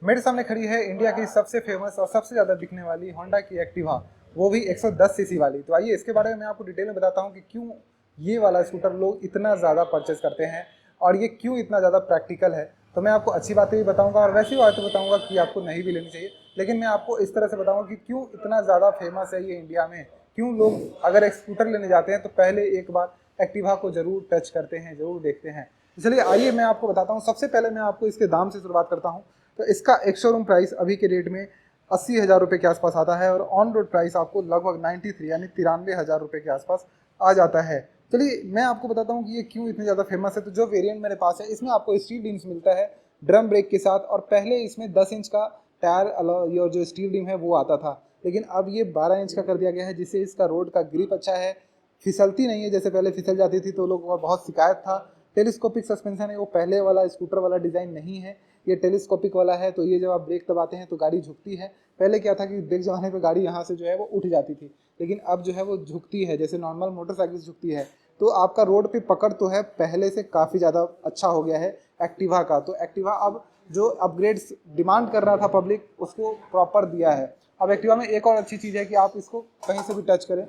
मेरे सामने खड़ी है इंडिया की सबसे फेमस और सबसे ज़्यादा बिकने वाली होंडा की एक्टिवा, वो भी 110 सीसी वाली। तो आइए इसके बारे में मैं आपको डिटेल में बताता हूँ कि क्यों ये वाला स्कूटर लोग इतना ज़्यादा परचेस करते हैं और ये क्यों इतना ज़्यादा प्रैक्टिकल है। तो मैं आपको अच्छी बातें भी बताऊँगा और वैसी बातें बताऊँगा कि आपको नहीं भी लेनी चाहिए, लेकिन मैं आपको इस तरह से बताऊँगा कि क्यों इतना ज़्यादा फेमस है ये इंडिया में, क्यों लोग अगर एक स्कूटर लेने जाते हैं तो पहले एक बार एक्टिवा को ज़रूर टच करते हैं, ज़रूर देखते हैं। चलिए आइए मैं आपको बताता हूँ। सबसे पहले मैं आपको इसके दाम से शुरुआत करता हूँ। तो इसका एक शोरूम प्राइस अभी के रेट में 80,000 रुपये के आसपास आता है और ऑन रोड प्राइस आपको लगभग 93 यानी 93,000 रुपये के आसपास आ जाता है। चलिए मैं आपको बताता हूँ कि ये क्यों इतनी ज़्यादा फेमस है। तो जो वेरिएंट मेरे पास है इसमें आपको स्टील रिम्स मिलता है ड्रम ब्रेक के साथ, और पहले इसमें 10 इंच का टायर और जो स्टील रिम है वो आता था, लेकिन अब ये 12 इंच का कर दिया गया है, जिससे इसका रोड का ग्रिप अच्छा है, फिसलती नहीं है। जैसे पहले फिसल जाती थी तो लोगों का बहुत शिकायत था। टेलीस्कोपिक सस्पेंशन है, वो पहले वाला स्कूटर वाला डिज़ाइन नहीं है, ये टेलीस्कोपिक वाला है। तो ये जब आप ब्रेक दबाते हैं तो गाड़ी झुकती है। पहले क्या था कि ब्रेक जमाने पे गाड़ी यहाँ से जो है वो उठ जाती थी, लेकिन अब जो है वो झुकती है, जैसे नॉर्मल मोटरसाइकिल झुकती है। तो आपका रोड पे पकड़ तो है पहले से काफ़ी ज़्यादा अच्छा हो गया है एक्टिवा का। तो एक्टिवा अब जो अपग्रेड्स डिमांड कर रहा था पब्लिक, उसको प्रॉपर दिया है। अब एक्टिवा में एक और अच्छी चीज़ है कि आप इसको कहीं से भी टच करें,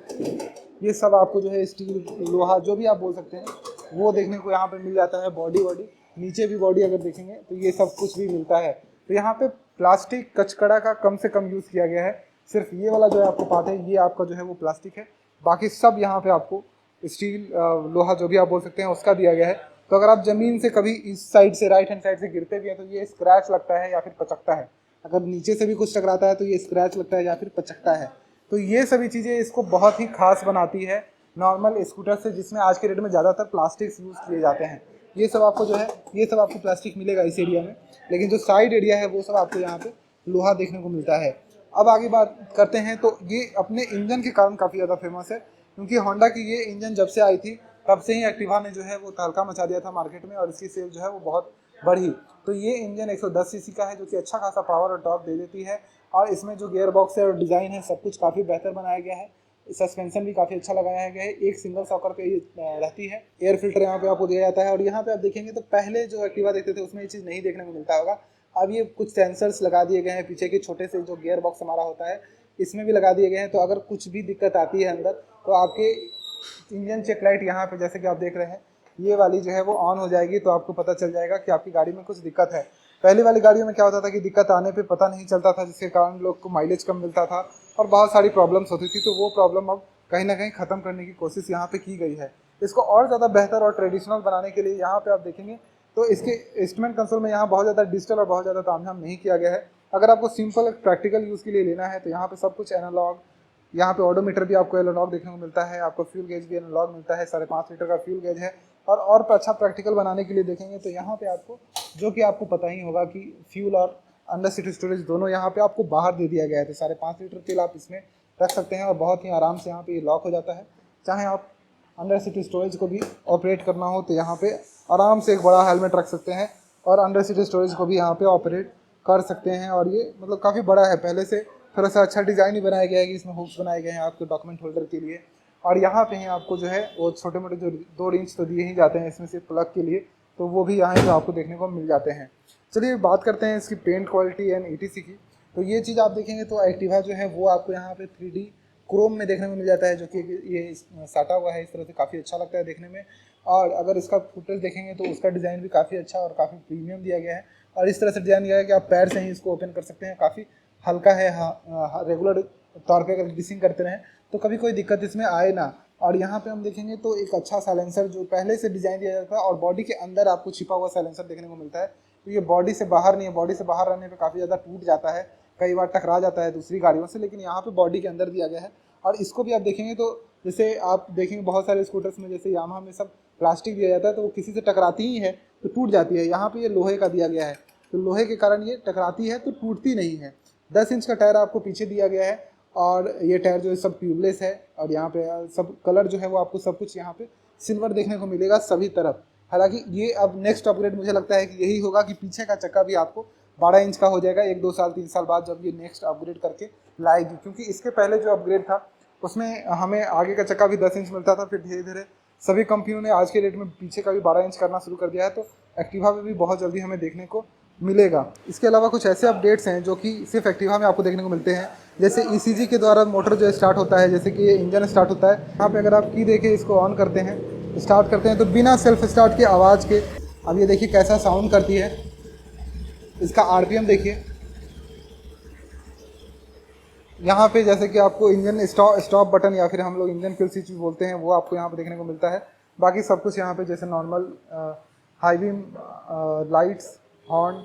ये सब आपको जो है स्टील लोहा जो भी आप बोल सकते हैं वो देखने को यहाँ पे मिल जाता है। बॉडी नीचे भी बॉडी अगर देखेंगे तो ये सब कुछ भी मिलता है। तो यहाँ पे प्लास्टिक कचकड़ा का कम से कम यूज़ किया गया है। सिर्फ ये वाला जो है आपको पार्ट है ये आपका जो है वो प्लास्टिक है, बाकी सब यहाँ पे आपको स्टील लोहा जो भी आप बोल सकते हैं उसका दिया गया है। तो अगर आप ज़मीन से कभी इस साइड से राइट हैंड साइड से गिरते भी हैं तो ये स्क्रैच लगता है या फिर पचकता है। अगर नीचे से भी कुछ टकराता है तो ये स्क्रैच लगता है या फिर पचकता है। तो ये सभी चीज़ें इसको बहुत ही खास बनाती है नॉर्मल स्कूटर से, जिसमें आज के डेट में ज़्यादातर प्लास्टिक्स यूज़ किए जाते हैं। ये सब आपको जो है ये सब आपको प्लास्टिक मिलेगा इस एरिया में, लेकिन जो साइड एरिया है वो सब आपको यहाँ पे लोहा देखने को मिलता है। अब आगे बात करते हैं, तो ये अपने इंजन के कारण काफ़ी ज़्यादा फेमस है, क्योंकि होंडा की ये इंजन जब से आई थी तब से ही एक्टिवा ने जो है वो तहलका मचा दिया था मार्केट में, और इसकी सेल जो है वो बहुत बढ़ी। तो ये इंजन 110 सीसी का है, जो कि अच्छा खासा पावर और टॉर्क दे देती है। और इसमें जो गियर बॉक्स है और डिज़ाइन है सब कुछ काफ़ी बेहतर बनाया गया है। सस्पेंशन भी काफ़ी अच्छा लगाया गया है, एक सिंगल सॉकर पे ये रहती है। एयर फिल्टर यहाँ पे आपको दिया जाता है। और यहाँ पे आप देखेंगे तो पहले जो एक्टिवा देखते थे उसमें ये चीज़ नहीं देखने को मिलता होगा। अब ये कुछ सेंसर्स लगा दिए गए हैं पीछे के, छोटे से जो गियर बॉक्स हमारा होता है इसमें भी लगा दिए गए हैं। तो अगर कुछ भी दिक्कत आती है अंदर तो आपके इंजन चेक लाइट यहाँ पे जैसे कि आप देख रहे हैं ये वाली जो है वो ऑन हो जाएगी, तो आपको पता चल जाएगा कि आपकी गाड़ी में कुछ दिक्कत है। पहले वाली गाड़ियों में क्या होता था कि दिक्कत आने पे पता नहीं चलता था, जिसके कारण लोग को माइलेज कम मिलता था और बहुत सारी प्रॉब्लम्स होती थी। तो वो प्रॉब्लम अब कहीं ना कहीं ख़त्म करने की कोशिश यहाँ पे की गई है। इसको और ज़्यादा बेहतर और ट्रेडिशनल बनाने के लिए यहाँ पे आप देखेंगे तो इसके इंस्ट्रूमेंट कंसोल में यहाँ बहुत ज़्यादा डिजिटल और बहुत ज़्यादा तामझाम नहीं किया गया है। अगर आपको सिंपल प्रैक्टिकल यूज़ के लिए लेना है तो यहाँ पे सब कुछ एनालॉग, यहाँ पे ऑडोमीटर भी आपको एनालॉग देखने को मिलता है, आपको फ्यूल गेज भी एनालॉग मिलता है, 5.5 लीटर का फ्यूल गेज है। और अच्छा प्रैक्टिकल बनाने के लिए देखेंगे तो यहाँ पे आपको, जो कि आपको पता ही होगा कि फ्यूल और अंडर सीट स्टोरेज दोनों यहाँ पे आपको बाहर दे दिया गया है। तो 5.5 लीटर तेल आप इसमें रख सकते हैं और बहुत ही आराम से यहाँ पे ये लॉक हो जाता है। चाहे आप अंडर सीट स्टोरेज को भी ऑपरेट करना हो तो यहाँ पे आराम से एक बड़ा हेलमेट रख सकते हैं और अंडर सीट स्टोरेज को भी यहाँ पे ऑपरेट कर सकते हैं। और ये मतलब काफ़ी बड़ा है, पहले से थोड़ा सा अच्छा डिज़ाइन ही बनाया गया है कि इसमें हुक्स बनाए गए हैं आपके डॉक्यूमेंट होल्डर के लिए। और यहाँ पे ही आपको जो है वो छोटे मोटे जो 2 इंच तो दिए ही जाते हैं इसमें से प्लग के लिए, तो वो भी यहाँ पे आपको देखने को मिल जाते हैं। चलिए बात करते हैं इसकी पेंट क्वालिटी एंड ETC की। तो ये चीज़ आप देखेंगे तो एक्टिवा जो है वो आपको यहाँ पे 3D क्रोम में देखने को मिल जाता है, जो कि ये साटा हुआ है इस तरह से, काफ़ी अच्छा लगता है देखने में। और अगर इसका फुटेज देखेंगे तो उसका डिज़ाइन भी काफ़ी अच्छा और काफ़ी प्रीमियम दिया गया है। और इस तरह से डिज़ाइन दिया है कि आप पैर से ही इसको ओपन कर सकते हैं, काफ़ी हल्का है। हाँ, रेगुलर तौर पे अगर ग्रीसिंग करते रहें तो कभी कोई दिक्कत इसमें आए ना। और यहाँ पे हम देखेंगे तो एक अच्छा साइलेंसर जो पहले से डिज़ाइन दिया जाता है, और बॉडी के अंदर आपको छिपा हुआ साइलेंसर देखने को मिलता है। तो ये बॉडी से बाहर नहीं है, बॉडी से बाहर रहने पे काफ़ी ज़्यादा टूट जाता है, कई बार टकरा जाता है दूसरी गाड़ियों से, लेकिन यहाँ पे बॉडी के अंदर दिया गया है। और इसको भी आप देखेंगे तो जैसे आप देखेंगे बहुत सारे स्कूटर्स में जैसे यामाहा में सब प्लास्टिक दिया जाता है तो वो किसी से टकराती ही है तो टूट जाती है, यहाँ पे ये लोहे का दिया गया है। तो लोहे के कारण ये टकराती है तो टूटती नहीं है। 10 इंच का टायर आपको पीछे दिया गया है और ये टायर जो है सब ट्यूबलेस है। और यहाँ पे सब कलर जो है वो आपको सब कुछ यहाँ पे सिल्वर देखने को मिलेगा सभी तरफ। हालांकि ये अब नेक्स्ट अपग्रेड मुझे लगता है कि यही होगा कि पीछे का चक्का भी आपको 12 इंच का हो जाएगा 1-2 साल 3 साल बाद, जब ये नेक्स्ट अपग्रेड करके लाएगी। क्योंकि इसके पहले जो अपग्रेड था उसमें हमें आगे का चक्का भी 10 इंच मिलता था, फिर धीरे धीरे सभी कंपनियों ने आज के डेट में पीछे का भी 12 इंच करना शुरू कर दिया है। तो एक्टिवा में भी बहुत जल्दी हमें देखने को मिलेगा। इसके अलावा कुछ ऐसे अपडेट्स हैं जो कि सिर्फ एक्टिवा में आपको देखने को मिलते हैं, जैसे ईसीजी के द्वारा मोटर जो है स्टार्ट होता है, जैसे कि ये इंजन स्टार्ट होता है। यहाँ पे अगर आप की देखिए, इसको ऑन करते हैं, स्टार्ट करते हैं तो बिना सेल्फ स्टार्ट के आवाज़ के अब ये देखिए कैसा साउंड करती है। इसका आरपीएम देखिए, यहाँ पे जैसे कि आपको इंजन स्टॉप बटन या फिर हम लोग इंजन किल स्विच बोलते हैं, वो आपको यहाँ पे देखने को मिलता है। बाकी सब कुछ यहाँ पे जैसे normal high beam lights, horn,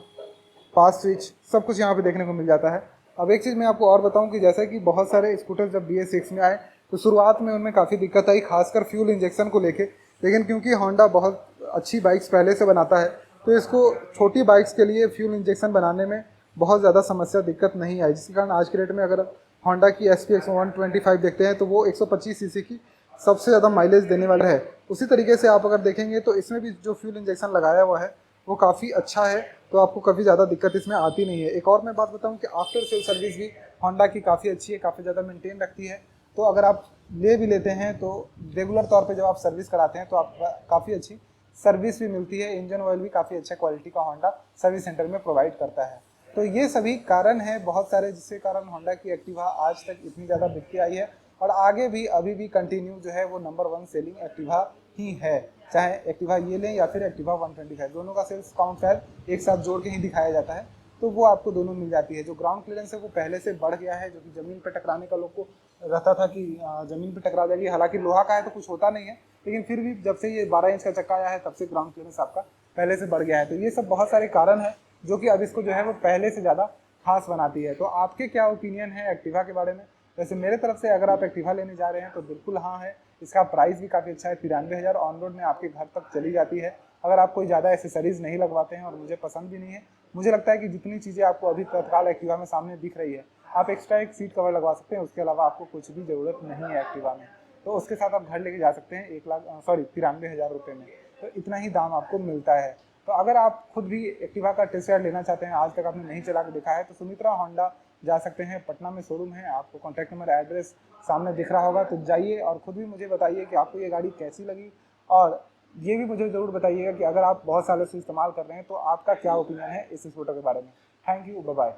pass switch, सब कुछ यहाँ पे देखने को मिल जाता है। अब एक चीज़ मैं आपको और बताऊँ कि जैसा कि बहुत सारे स्कूटर जब BS6 में आए तो शुरुआत में उनमें काफ़ी दिक्कत आई, खासकर फ्यूल इंजेक्शन को लेके। लेकिन क्योंकि होंडा बहुत अच्छी बाइक्स पहले से बनाता है, तो इसको छोटी बाइक्स के लिए फ्यूल इंजेक्शन बनाने में बहुत ज़्यादा समस्या दिक्कत नहीं आई, जिसके कारण आज के डेट में अगर होंडा की SPX 125 देखते हैं तो वो 125 सीसी की सबसे ज़्यादा माइलेज देने वाला है। उसी तरीके से आप अगर देखेंगे तो इसमें भी जो फ्यूल इंजेक्शन लगाया हुआ है वो काफ़ी अच्छा है, तो आपको कभी ज़्यादा दिक्कत इसमें आती नहीं है। एक और मैं बात बताऊं कि आफ्टर सेल सर्विस भी होंडा की काफ़ी अच्छी है, काफ़ी ज़्यादा मेंटेन रखती है। तो अगर आप ले भी लेते हैं तो रेगुलर तौर पे जब आप सर्विस कराते हैं तो आपका काफ़ी अच्छी सर्विस भी मिलती है। इंजन ऑयल भी काफ़ी अच्छा क्वालिटी का होंडा सर्विस सेंटर में प्रोवाइड करता है। तो ये सभी कारण हैं बहुत सारे, जिसके कारण होंडा की एक्टिवा आज तक इतनी ज़्यादा बिकती आई है और आगे भी अभी भी कंटिन्यू जो है वो नंबर 1 सेलिंग एक्टिवा ही है। चाहे एक्टिवा ये लें या फिर एक्टिवा 125, दोनों का सेल्स काउंट शायद एक साथ जोड़ के ही दिखाया जाता है, तो वो आपको दोनों मिल जाती है। जो ग्राउंड क्लियरेंस है वो पहले से बढ़ गया है, जो कि ज़मीन पर टकराने का लोग को रहता था कि ज़मीन पर टकरा जाएगी। हालांकि लोहा का है तो कुछ होता नहीं है, लेकिन फिर भी जब से ये 12 इंच का चक्का आया है तब से ग्राउंड क्लियरेंस आपका पहले से बढ़ गया है। तो ये सब बहुत सारे कारण हैं जो कि अब इसको जो है वो पहले से ज़्यादा खास बनाती है। तो आपके क्या ओपिनियन है एक्टिवा के बारे में? वैसे मेरे तरफ से अगर आप एक्टिवा लेने जा रहे हैं तो बिल्कुल हाँ है। इसका प्राइस भी काफ़ी अच्छा है, 93,000 ऑन रोड में आपके घर तक चली जाती है। अगर आप कोई ज़्यादा एसेसरीज़ नहीं लगवाते हैं, और मुझे पसंद भी नहीं है, मुझे लगता है कि जितनी चीज़ें आपको अभी तत्काल एक्टिवा में सामने दिख रही है, आप एक्स्ट्रा एक सीट कवर लगवा सकते हैं, उसके अलावा आपको कुछ भी ज़रूरत नहीं है एक्टिवा में। तो उसके साथ आप घर लेके जा सकते हैं 93,000 रुपये में। तो इतना ही दाम आपको मिलता है। तो अगर आप खुद भी एक्टिवा का टेस्ट राइड लेना चाहते हैं, आज तक आपने नहीं चला के देखा है, तो सुमित्रा होंडा जा सकते हैं। पटना में शोरूम है, आपको कॉन्टैक्ट नंबर, एड्रेस सामने दिख रहा होगा, तो जाइए और खुद भी मुझे बताइए कि आपको ये गाड़ी कैसी लगी। और ये भी मुझे ज़रूर बताइएगा कि अगर आप बहुत सालों से इस्तेमाल कर रहे हैं तो आपका क्या ओपिनियन है इस स्कूटर के बारे में। Thank you, bye bye.